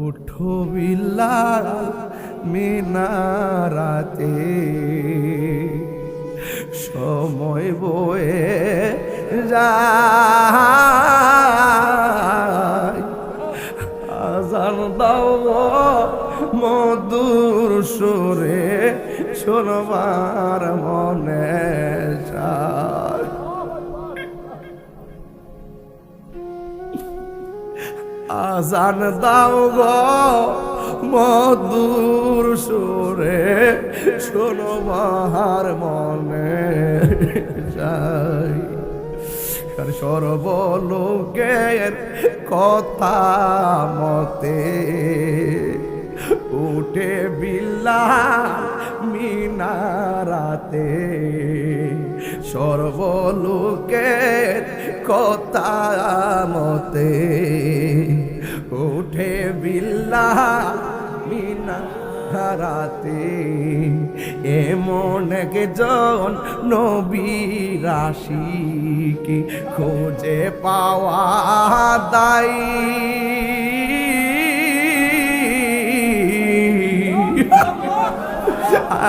উঠো বিলাল মিনারাতে, সময় বয়ে যায়। আজান দাও গো মধুর সুরে, শোনবার মনে চায়। আজান দাও গো মধুর সুরে, শোনবার মনে যায়। সর্বলোকের কথা মতে, উঠে বিলাল মিনারাতে, সর্বলোকের কথা মতে, উঠে বিলাল মিনারাতে। এমন একজন নবীর আশিকি খুঁজে পাওয়া দায়।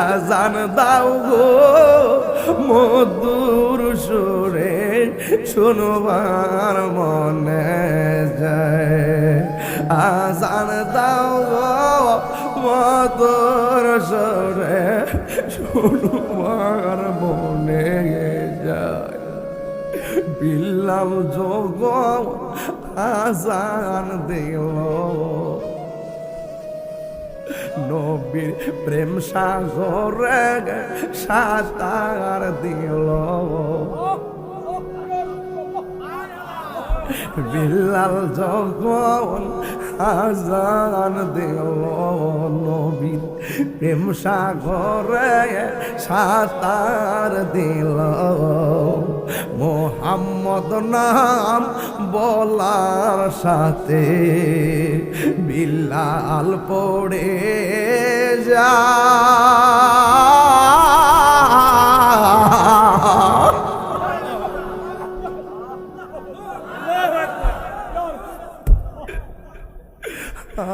আজান দাও গো মধুর সুরে, শুনবার মনে যায়। আজান দাও গো মধুর সুরে, শুনবার মনে যায়। বিলাল যখন আজান দিল, নবীর প্রেম সাগরে সাঁতার দিল। বিলাল যখন আজান দিল, নবীর প্রেম সাগরে সাঁতার দিল। মোহাম্মদ নাম বলার সাথে বিলাল পড়ে যায়।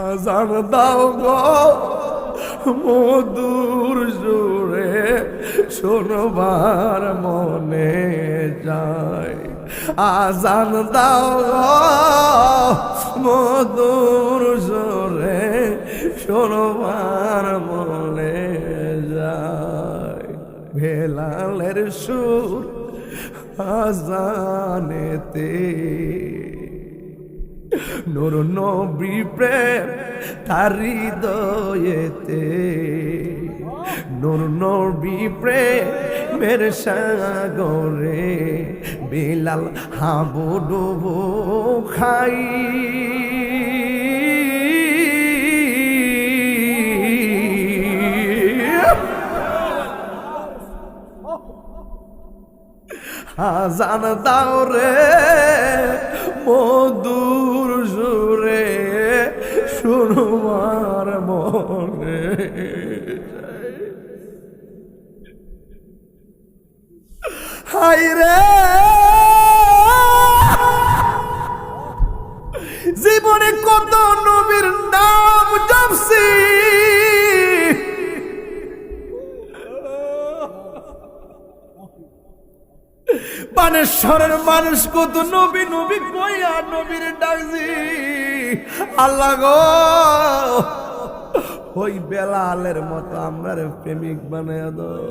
আজান দাও গো মধুর সুরে, শোনবার মনে যায়। আজান দাও গো মধুর সুরে, শোনবার মনে যায়। বেলালের সুর আজানেতে, নূর নবী প্রেম তার হৃদয়েতে, নূর নবী প্রেমের সাগরে বিলাল হাবুডুবু খাই। আজান দাও রে মধুর সুরে, শুনবার মনে। হাই রে জীবনে কত নবীর নাম জপছি, বানেশ্বরের মানুষ কত নবী নবী কইয়া নবীর ডাকছি। আল্লাহ গো ওই বেলালের মতো আমরা প্রেমিক বানায় দাও।